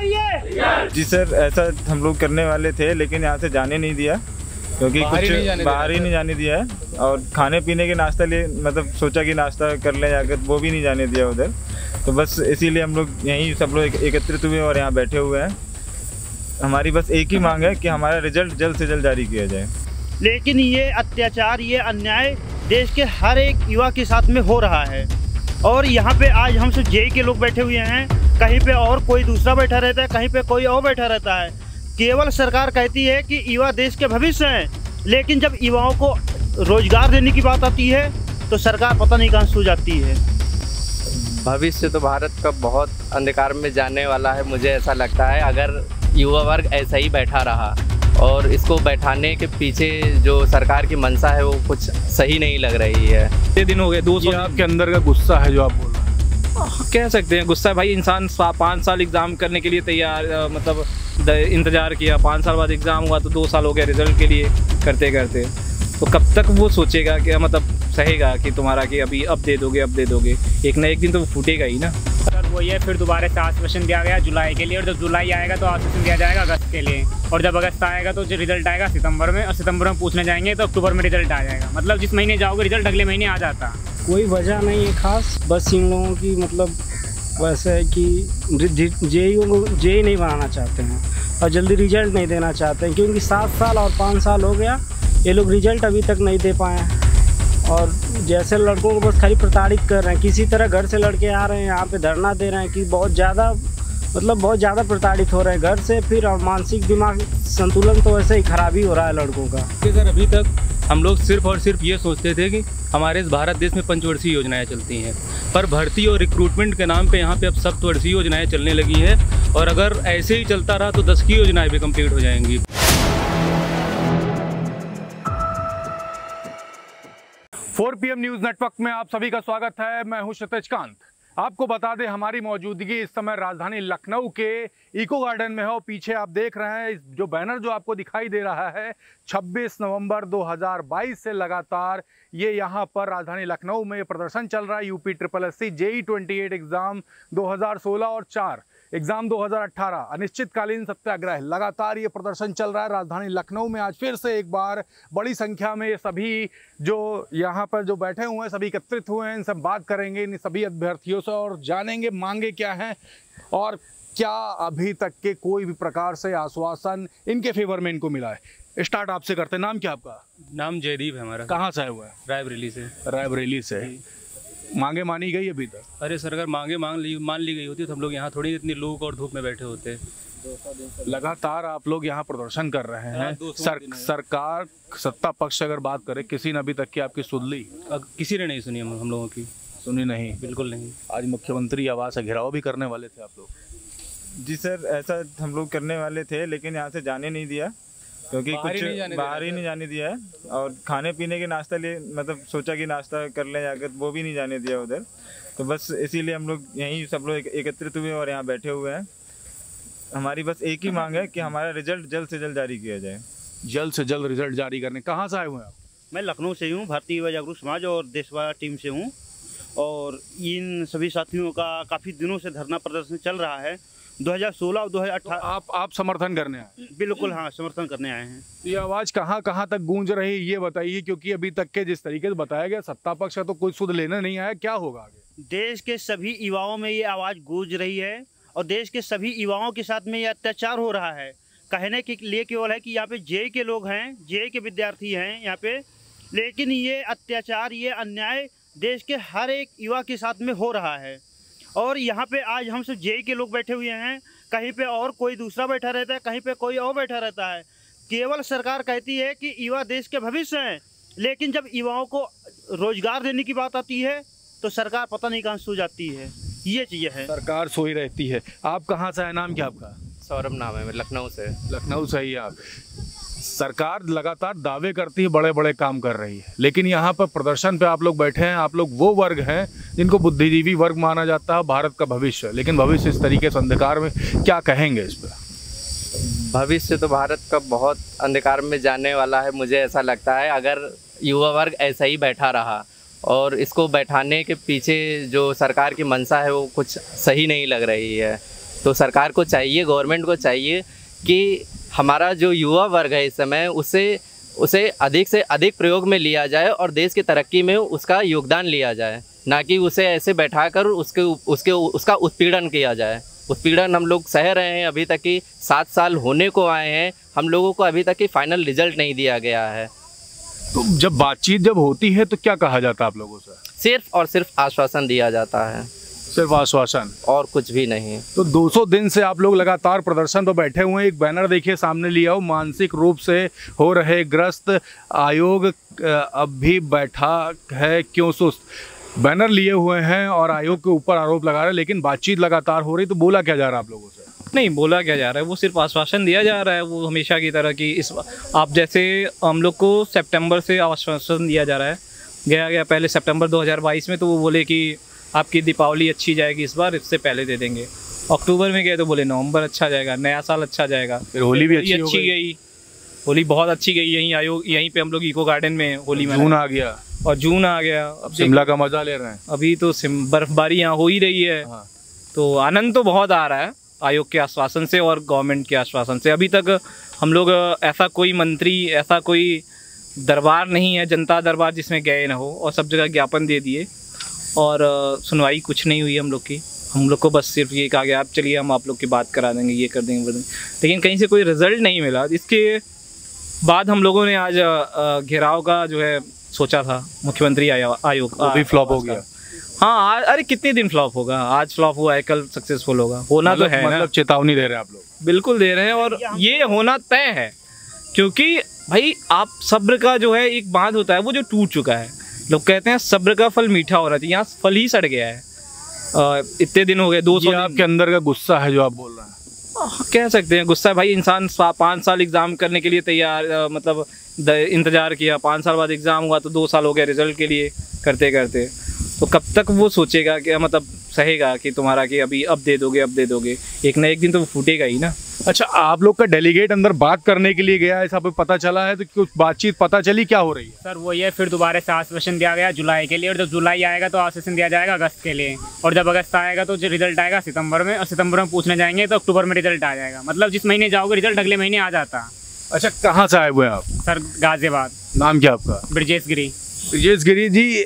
चाहिए। जी सर, ऐसा हम लोग करने वाले थे लेकिन यहाँ से जाने नहीं दिया क्योंकि कुछ बाहर ही नहीं जाने दिया है। और खाने पीने के नाश्ता लिए मतलब सोचा कि नाश्ता कर लें जाकर, वो भी नहीं जाने दिया उधर। तो बस इसीलिए हम लोग यहीं सब लोग एकत्रित हुए और यहाँ बैठे हुए हैं। हमारी बस एक ही मांग है कि हमारा रिजल्ट जल्द से जल्द जारी किया जाए। लेकिन ये अत्याचार, ये अन्याय देश के हर एक युवा के साथ में हो रहा है। और यहाँ पे आज हम सब जेई के लोग बैठे हुए हैं, कहीं पे और कोई दूसरा बैठा रहता है, कहीं पे कोई और बैठा रहता है। केवल सरकार कहती है कि युवा देश के भविष्य हैं, लेकिन जब युवाओं को रोजगार देने की बात आती है तो सरकार पता नहीं कहाँ सो जाती है। भविष्य तो भारत का बहुत अंधकार में जाने वाला है। मुझे ऐसा लगता है अगर युवा वर्ग ऐसा ही बैठा रहा और इसको बैठाने के पीछे जो सरकार की मंशा है वो कुछ सही नहीं लग रही है। ये दिन हो गए 200 आपके अंदर का गुस्सा है जो आप बोल रहे हैं? कह सकते हैं गुस्सा। भाई इंसान 5 साल एग्ज़ाम करने के लिए तैयार मतलब इंतज़ार किया, 5 साल बाद एग्ज़ाम हुआ तो 2 साल हो गए रिजल्ट के लिए करते करते। तो कब तक वो सोचेगा कि मतलब सहेगा कि तुम्हारा कि अभी अब दे दोगे, एक ना एक दिन तो वो फूटेगा ही ना। सर वो ये फिर दोबारा से आश्वासन दिया गया जुलाई के लिए, और जब जुलाई आएगा तो आश्वासन दिया जाएगा अगस्त के लिए, और जब अगस्त आएगा तो जो रिजल्ट आएगा सितंबर में, और सितंबर में पूछने जाएंगे तो अक्टूबर में रिजल्ट आ जाएगा। मतलब जिस महीने जाओगे रिजल्ट अगले महीने आ जाता। कोई वजह नहीं है खास, बस इन लोगों की मतलब वैसे है कि जेई नहीं बनाना चाहते हैं और जल्दी रिजल्ट नहीं देना चाहते हैं, क्योंकि 7 साल और 5 साल हो गया ये लोग रिजल्ट अभी तक नहीं दे पाए हैं। और जैसे लड़कों को बस खाली प्रताड़ित कर रहे हैं, किसी तरह घर से लड़के आ रहे हैं यहाँ पे धरना दे रहे हैं कि बहुत ज़्यादा प्रताड़ित हो रहे हैं घर से। फिर और मानसिक दिमाग संतुलन तो वैसे ही खराबी हो रहा है लड़कों का। सर अभी तक हम लोग सिर्फ और सिर्फ ये सोचते थे कि हमारे इस भारत देश में पंचवर्षीय योजनाएं चलती हैं, पर भर्ती और रिक्रूटमेंट के नाम पे यहाँ पे अब सप्तवर्षीय योजनाएं चलने लगी हैं। और अगर ऐसे ही चलता रहा तो 10 की योजनाएं भी कंप्लीट हो जाएंगी। 4 PM न्यूज़ नेटवर्क में आप सभी का स्वागत है। मैं हूं क्षितिज कांत। आपको बता दें हमारी मौजूदगी इस समय राजधानी लखनऊ के इको गार्डन में है। और पीछे आप देख रहे हैं जो बैनर जो आपको दिखाई दे रहा है, 26 नवंबर 2022 से लगातार ये यहाँ पर राजधानी लखनऊ में प्रदर्शन चल रहा है। UPSSC JEE 28 एग्ज़ाम 2016 और 4 एग्ज़ाम 2018 अनिश्चितकालीन सत्याग्रह, लगातार ये प्रदर्शन चल रहा है राजधानी लखनऊ में। आज फिर से एक बार बड़ी संख्या में ये सभी जो यहाँ पर जो बैठे हुए हैं सभी एकत्रित हुए हैं। इनसे बात करेंगे इन सभी अभ्यर्थियों से और जानेंगे मांगे क्या हैं और क्या अभी तक के कोई भी प्रकार से आश्वासन इनके फेवर में इनको मिला है। स्टार्ट आपसे करते हैं। नाम क्या आपका? नाम जयदीप है हमारा। कहाँ से आए हुए हैं? रायबरेली से। रायबरेली से। मांगे मानी गई अभी तक? अरे सर अगर मांगे मान ली गई होती तो हम लोग यहाँ थोड़ी इतनी लूक और धूप में बैठे होते। लगातार आप लोग यहाँ प्रदर्शन कर रहे हैं। सरकार सत्ता पक्ष अगर बात करे, किसी ने अभी तक की आपकी सुन ली? किसी ने नहीं सुनी हम लोगों की। सुनी नहीं? बिल्कुल नहीं। आज मुख्यमंत्री आवास का घेराव भी करने वाले थे आप लोग? जी सर, ऐसा हम लोग करने वाले थे लेकिन यहाँ से जाने नहीं दिया क्योंकि कुछ बाहर ही नहीं जाने दिया है। और खाने पीने के नाश्ता लिए मतलब सोचा कि नाश्ता कर लें जाकर, वो भी नहीं जाने दिया उधर। तो बस इसीलिए हम लोग यहीं सब लोग एकत्रित हुए और यहाँ बैठे हुए हैं। हमारी बस एक ही मांग है कि हमारा रिजल्ट जल्द से जल्द जारी किया जाए। जल्द से जल्द रिजल्ट जारी करने। कहाँ से आए हुए हैं आप? मैं लखनऊ से हूँ, भारतीय युवा जागरूक समाज और देशवा टीम से हूँ। और इन सभी साथियों का काफ़ी दिनों से धरना प्रदर्शन चल रहा है। 2016 और 2018 तो आप समर्थन करने आए? बिल्कुल हाँ, समर्थन करने आए हैं। ये आवाज़ कहाँ कहाँ तक गूंज रही ये बताइए, क्योंकि अभी तक के जिस तरीके से बताया गया सत्ता पक्ष का तो कोई सुध लेने नहीं आया। क्या होगा आगे? देश के सभी युवाओं में ये आवाज़ गूंज रही है और देश के सभी युवाओं के साथ में ये अत्याचार हो रहा है। कहने के लिए केवल है कि यहाँ पे जेई के लोग हैं, जेई के विद्यार्थी हैं यहाँ पे, लेकिन ये अत्याचार, ये अन्याय देश के हर एक युवा के साथ में हो रहा है। और यहाँ पे आज हम सब जेई के लोग बैठे हुए हैं, कहीं पे और कोई दूसरा बैठा रहता है, कहीं पे कोई और बैठा रहता है। केवल सरकार कहती है कि युवा देश के भविष्य हैं, लेकिन जब युवाओं को रोजगार देने की बात आती है तो सरकार पता नहीं कहाँ सो जाती है। ये चीज़ें है, सरकार सोई रहती है। आप कहाँ से है? नाम क्या आपका? सौरभ नाम है, मैं लखनऊ से। लखनऊ से ही आप? सरकार लगातार दावे करती है, बड़े बड़े काम कर रही है, लेकिन यहाँ पर प्रदर्शन पे आप लोग बैठे हैं। आप लोग वो वर्ग हैं जिनको बुद्धिजीवी वर्ग माना जाता है, भारत का भविष्य, लेकिन भविष्य इस तरीके से अंधकार में, क्या कहेंगे इस पर? भविष्य तो भारत का बहुत अंधकार में जाने वाला है। मुझे ऐसा लगता है अगर युवा वर्ग ऐसा ही बैठा रहा और इसको बैठाने के पीछे जो सरकार की मंशा है वो कुछ सही नहीं लग रही है। तो सरकार को चाहिए, गवर्नमेंट को चाहिए कि हमारा जो युवा वर्ग है इस समय उसे अधिक से अधिक प्रयोग में लिया जाए और देश की तरक्की में उसका योगदान लिया जाए, ना कि उसे ऐसे बैठाकर उसका उत्पीड़न किया जाए। उत्पीड़न हम लोग सह रहे हैं अभी तक कि 7 साल होने को आए हैं, हम लोगों को अभी तक की फाइनल रिजल्ट नहीं दिया गया है। तो जब बातचीत होती है तो क्या कहा जाता है आप लोगों से? सिर्फ और सिर्फ आश्वासन दिया जाता है, सिर्फ आश्वासन और कुछ भी नहीं। तो 200 दिन से आप लोग लगातार प्रदर्शन पर बैठे हुए हैं। एक बैनर देखिए सामने लिया हो, मानसिक रूप से हो रहे ग्रस्त, आयोग अब भी बैठा है क्यों सुस्त, बैनर लिए हुए हैं और आयोग के ऊपर आरोप लगा रहे हैं, लेकिन बातचीत लगातार हो रही। तो बोला क्या जा रहा है आप लोगों से? नहीं बोला क्या जा रहा है, वो सिर्फ आश्वासन दिया जा रहा है, वो हमेशा की तरह की। इस आप जैसे हम लोग को सितंबर से आश्वासन दिया जा रहा है, गया पहले सितंबर 2022 में, तो वो बोले कि आपकी दीपावली अच्छी जाएगी इस बार, इससे पहले दे देंगे। अक्टूबर में गए तो बोले नवंबर अच्छा जाएगा, नया साल अच्छा जाएगा। फिर होली भी अच्छी गई, होली बहुत अच्छी गई। यहीं पे हम लोग इको गार्डन में होली में जून आ गया और जून आ गया। अब शिमला का मजा ले रहे हैं। अभी तो बर्फबारी यहाँ हो ही रही है। हाँ। तो आनंद तो बहुत आ रहा है आयोग के आश्वासन से और गवर्नमेंट के आश्वासन से। अभी तक हम लोग ऐसा कोई मंत्री, ऐसा कोई दरबार नहीं है, जनता दरबार, जिसमें गए ना हो, और सब जगह ज्ञापन दे दिए और सुनवाई कुछ नहीं हुई हम लोग की। हम लोग को बस सिर्फ ये कहा गया आप चलिए हम आप लोग की बात करा देंगे, ये कर देंगे, लेकिन कहीं से कोई रिजल्ट नहीं मिला। इसके बाद हम लोगों ने आज घेराव का जो है सोचा था, मुख्यमंत्री आयोग भी फ्लॉप हो गया। हाँ, अरे कितने दिन फ्लॉप होगा, आज फ्लॉप हुआ है, कल सक्सेसफुल होगा, होना तो है। मतलब चेतावनी दे रहे हैं आप लोग? बिल्कुल दे रहे हैं, और ये होना तय है, क्योंकि भाई आप सब्र का जो है एक बांध होता है वो जो टूट चुका है। लोग कहते हैं सब्र का फल मीठा होना चाहिए, यहाँ फल ही सड़ गया है। इतने दिन हो गए, 200 आपके अंदर का गुस्सा है जो आप बोल रहे हैं? कह सकते हैं गुस्सा। भाई इंसान 5 साल एग्जाम करने के लिए तैयार, मतलब इंतजार किया, 5 साल बाद एग्जाम हुआ तो 2 साल हो गए रिजल्ट के लिए करते करते। तो कब तक वो सोचेगा कि मतलब सहेगा कि तुम्हारा कि अभी अब दे दोगे, एक ना एक दिन तो वो फूटेगा ही ना। अच्छा, आप लोग का डेलीगेट अंदर बात करने के लिए गया है, ऐसा पता चला है? तो कुछ बातचीत पता चली, क्या हो रही है? सर वो ये फिर दोबारा से आश्वासन दिया गया जुलाई के लिए, और जब जुलाई आएगा तो आश्वासन दिया जाएगा अगस्त के लिए, और जब अगस्त आएगा तो रिजल्ट आएगा सितंबर में, और सितंबर में पूछने जाएंगे तो अक्टूबर में रिजल्ट आ जाएगा। मतलब जिस महीने जाओगे रिजल्ट अगले महीने आ जाता। अच्छा, कहाँ से आए हुए हैं आप? सर गाजियाबाद। नाम क्या आपका? ब्रजेश गिरी। ब्रजेश गिरी जी,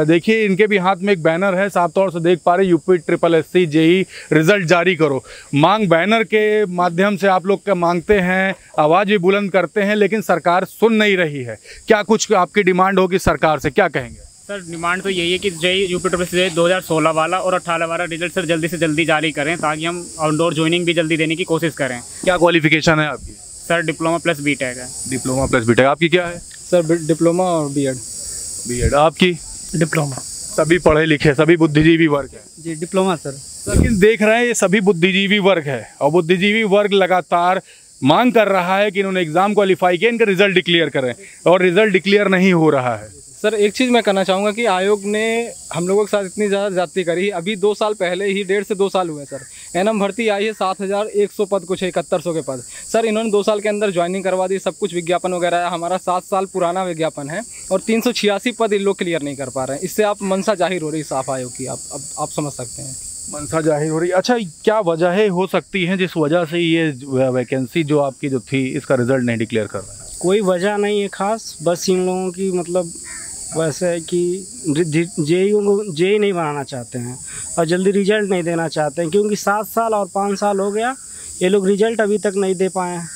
देखिए इनके भी हाथ में एक बैनर है, साफ तौर से देख पा रहे यूपी SSC जेई रिजल्ट जारी करो। मांग बैनर के माध्यम से आप लोग का मांगते हैं, आवाज़ भी बुलंद करते हैं, लेकिन सरकार सुन नहीं रही है। क्या कुछ आपकी डिमांड होगी सरकार से, क्या कहेंगे? सर डिमांड तो यही है कि जेई यूपी SSC 2016 वाला और 18 वाला रिजल्ट सर जल्दी से जल्दी जारी करें, ताकि हम आउटडोर ज्वाइनिंग भी जल्दी देने की कोशिश करें। क्या क्वालिफिकेशन है आपकी? सर डिप्लोमा प्लस बीटेक है। Diploma plus BTech. आपकी क्या है? सर डिप्लोमा और बीएड। आपकी? डिप्लोमा। सभी पढ़े लिखे, सभी बुद्धिजीवी वर्ग है? जी डिप्लोमा सर। लेकिन देख रहे हैं ये सभी बुद्धिजीवी वर्ग है, और बुद्धिजीवी वर्ग लगातार मांग कर रहा है कि इन्होंने एग्जाम क्वालिफाई किया, इनका रिजल्ट डिक्लेयर करें, और रिजल्ट डिक्लेयर नहीं हो रहा है। सर एक चीज़ मैं कहना चाहूँगा कि आयोग ने हम लोगों के साथ इतनी ज़्यादा ज्यादती करी। अभी 2 साल पहले ही, 1.5 से 2 साल हुए सर, एनएम भर्ती आई है 7100 पद, कुछ 7100 के पद। सर इन्होंने 2 साल के अंदर ज्वाइनिंग करवा दी, सब कुछ विज्ञापन वगैरह है, हमारा 7 साल पुराना विज्ञापन है, और 386 पद इन लोग क्लियर नहीं कर पा रहे हैं। इससे आप मंशा जाहिर हो रही साफ आयोग की, आप समझ सकते हैं मंशा जाहिर हो रही। अच्छा, क्या वजह हो सकती है जिस वजह से ये वैकेंसी जो आपकी जो थी इसका रिजल्ट नहीं डिक्लेयर कर रहा है? कोई वजह नहीं है खास, बस इन लोगों की मतलब वैसे है कि जेई नहीं बनाना चाहते हैं और जल्दी रिजल्ट नहीं देना चाहते हैं, क्योंकि 7 साल और 5 साल हो गया, ये लोग रिजल्ट अभी तक नहीं दे पाए हैं।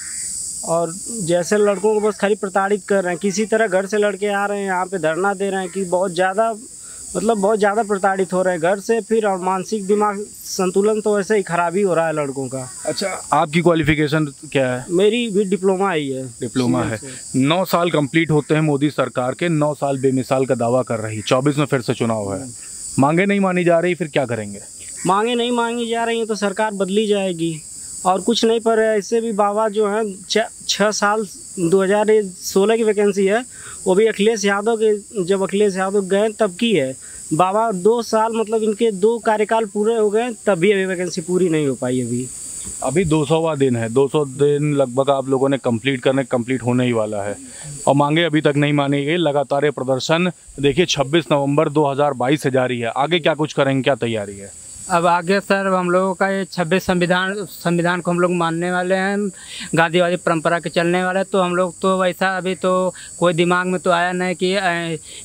और जैसे लड़कों को बस खाली प्रताड़ित कर रहे हैं, किसी तरह घर से लड़के आ रहे हैं यहाँ पे धरना दे रहे हैं कि बहुत ज़्यादा प्रताड़ित हो रहे हैं घर से, फिर और मानसिक दिमाग संतुलन तो वैसे ही खराबी हो रहा है लड़कों का। अच्छा, आपकी क्वालिफिकेशन क्या है? मेरी भी डिप्लोमा ही है। डिप्लोमा है। 9 साल कंप्लीट होते हैं मोदी सरकार के, 9 साल बेमिसाल का दावा कर रही, 24 में फिर से चुनाव है, मांगे नहीं मानी जा रही, फिर क्या करेंगे? मांगे नहीं मांगी जा रही हैं तो सरकार बदली जाएगी और कुछ नहीं। पर ऐसे भी बाबा जो हैं 6 साल 2016 की वैकेंसी है, वो भी अखिलेश यादव के, जब अखिलेश यादव गए तब की है। बाबा 2 साल मतलब इनके 2 कार्यकाल पूरे हो गए, तब भी अभी वैकेंसी पूरी नहीं हो पाई। अभी 200वां दिन है, 200 दिन लगभग आप लोगों ने कंप्लीट होने ही वाला है, और मांगे अभी तक नहीं मानी गई। लगातार प्रदर्शन देखिए 26 नवंबर 2022 से जारी है। आगे क्या कुछ करेंगे, क्या तैयारी है? अब आगे सर हम लोगों का ये 26 संविधान को हम लोग मानने वाले हैं, गांधीवादी परंपरा के चलने वाले। तो हम लोग तो वैसा अभी तो कोई दिमाग में तो आया नहीं कि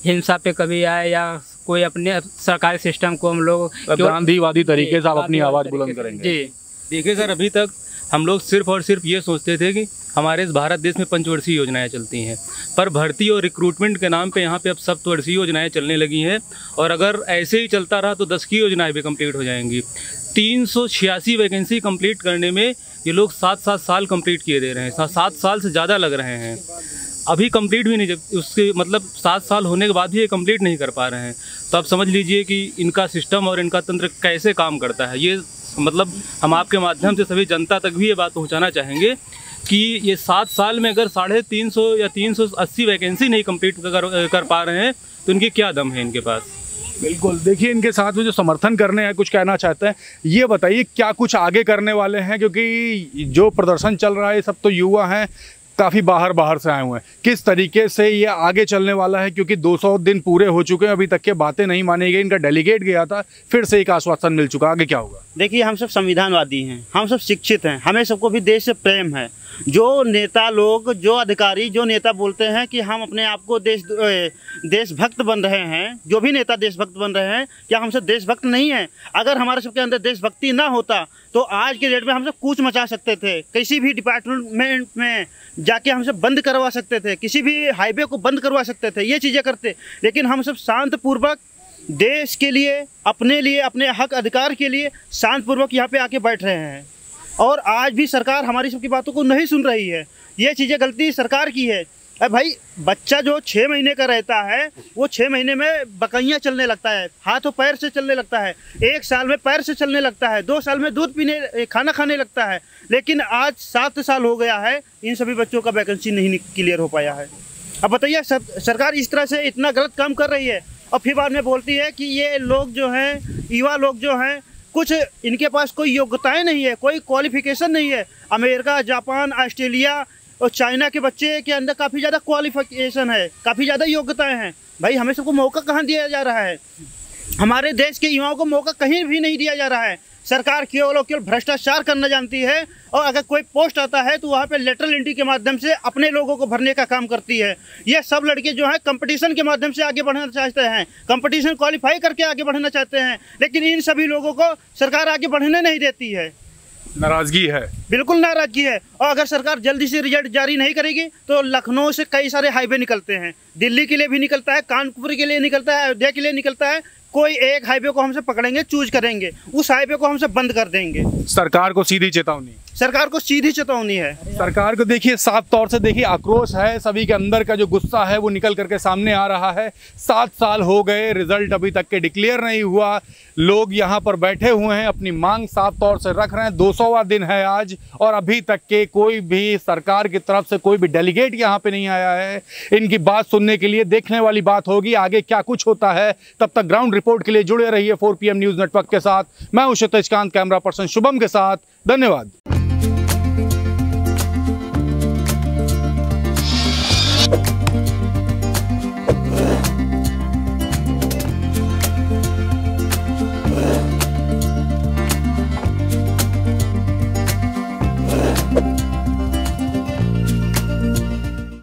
हिंसा पे कभी आए या कोई अपने सरकारी सिस्टम को हम लोग गांधीवादी तरीके से आप अपनी आवाज़ बुलंद करेंगे। जी देखिए सर, अभी तक हम लोग सिर्फ और सिर्फ ये सोचते थे कि हमारे इस भारत देश में पंचवर्षीय योजनाएं चलती हैं, पर भर्ती और रिक्रूटमेंट के नाम पे यहाँ पे अब सप्तवर्षीय योजनाएं चलने लगी हैं। और अगर ऐसे ही चलता रहा तो 10 की योजनाएं भी कंप्लीट हो जाएंगी। 386 वैकेंसी कंप्लीट करने में ये लोग 7-7 साल कंप्लीट किए दे रहे हैं, 7 साल से ज़्यादा लग रहे हैं। अभी कंप्लीट भी नहीं, जब उसके मतलब 7 साल होने के बाद भी ये कंप्लीट नहीं कर पा रहे हैं। तो आप समझ लीजिए कि इनका सिस्टम और इनका तंत्र कैसे काम करता है। ये मतलब हम आपके माध्यम से सभी जनता तक भी ये बात पहुंचाना चाहेंगे कि ये 7 साल में अगर 350 या 380 वैकेंसी नहीं कंप्लीट कर पा रहे हैं तो इनकी क्या दम है इनके पास। बिल्कुल, देखिए इनके साथ में जो समर्थन करने हैं, कुछ कहना चाहते हैं, ये बताइए क्या कुछ आगे करने वाले हैं, क्योंकि जो प्रदर्शन चल रहा है सब तो युवा हैं, काफ़ी बाहर से आए हुए हैं, किस तरीके से ये आगे चलने वाला है, क्योंकि 200 दिन पूरे हो चुके हैं, अभी तक के बातें नहीं मानी गई। इनका डेलीगेट गया था, फिर से एक आश्वासन मिल चुका, आगे क्या होगा? देखिए, हम सब संविधानवादी हैं, हम सब शिक्षित हैं, हमें सबको भी देश से प्रेम है। जो नेता लोग, जो अधिकारी, जो नेता बोलते हैं कि हम अपने आप को देशभक्त बन रहे हैं, जो भी नेता देशभक्त बन रहे हैं, क्या हम सब देशभक्त नहीं हैं? अगर हमारे सबके अंदर देशभक्ति ना होता तो आज के डेट में हम सब कूच मचा सकते थे, किसी भी डिपार्टमेंट में जाके हम सब बंद करवा सकते थे, किसी भी हाईवे को बंद करवा सकते थे, ये चीज़ें करते। लेकिन हम सब शांतपूर्वक देश के लिए, अपने हक अधिकार के लिए शांतपूर्वक यहाँ पे आके बैठ रहे हैं। और आज भी सरकार हमारी सबकी बातों को नहीं सुन रही है। ये चीज़ें गलती सरकार की है। अब भाई, बच्चा जो 6 महीने का रहता है वो 6 महीने में बकैयाँ चलने लगता है, हाथ और पैर से चलने लगता है, 1 साल में पैर से चलने लगता है, 2 साल में दूध पीने, खाना खाने लगता है। लेकिन आज 7 साल हो गया है, इन सभी बच्चों का वैकेंसी नहीं क्लियर हो पाया है। अब बताइए, सरकार इस तरह से इतना गलत काम कर रही है और फिर बाद में बोलती है कि ये लोग जो हैं, युवा लोग जो हैं, कुछ इनके पास कोई योग्यताएं नहीं है, कोई क्वालिफिकेशन नहीं है। अमेरिका, जापान, ऑस्ट्रेलिया और चाइना के बच्चे के अंदर काफ़ी ज़्यादा क्वालिफिकेशन है, काफ़ी ज़्यादा योग्यताएं हैं। भाई, हमें सबको मौका कहाँ दिया जा रहा है? हमारे देश के युवाओं को मौका कहीं भी नहीं दिया जा रहा है। सरकार केवल भ्रष्टाचार करना जानती है, और अगर कोई पोस्ट आता है तो वहाँ पे लेटरल एंट्री के माध्यम से अपने लोगों को भरने का काम करती है। ये सब लड़के जो हैं कंपटीशन के माध्यम से आगे बढ़ना चाहते हैं, कंपटीशन क्वालिफाई करके आगे बढ़ना चाहते हैं, लेकिन इन सभी लोगों को सरकार आगे बढ़ने नहीं देती है। नाराजगी है, बिल्कुल नाराजगी है। और अगर सरकार जल्दी से रिजल्ट जारी नहीं करेगी तो लखनऊ से कई सारे हाईवे निकलते हैं, दिल्ली के लिए भी निकलता है, कानपुर के लिए निकलता है, अयोध्या के लिए निकलता है। कोई एक हाईवे को हमसे पकड़ेंगे, चूज करेंगे, उस हाईवे को हमसे बंद कर देंगे। सरकार को सीधी चेतावनी, सरकार को सीधी चेतावनी है। सरकार को देखिए, साफ तौर से देखिए आक्रोश है, सभी के अंदर का जो गुस्सा है वो निकल करके सामने आ रहा है। 7 साल हो गए, रिजल्ट अभी तक के डिक्लेयर नहीं हुआ, लोग यहाँ पर बैठे हुए हैं, अपनी मांग साफ तौर से रख रहे हैं। 200वां दिन है आज और अभी तक के कोई भी सरकार की तरफ से कोई भी डेलीगेट यहाँ पे नहीं आया है इनकी बात सुनने के लिए। देखने वाली बात होगी आगे क्या कुछ होता है। तब तक ग्राउंड रिपोर्ट के लिए जुड़े रहिए 4 PM न्यूज़ नेटवर्क के साथ। मैं हूं क्षितिज कांत, कैमरा पर्सन शुभम के साथ। धन्यवाद।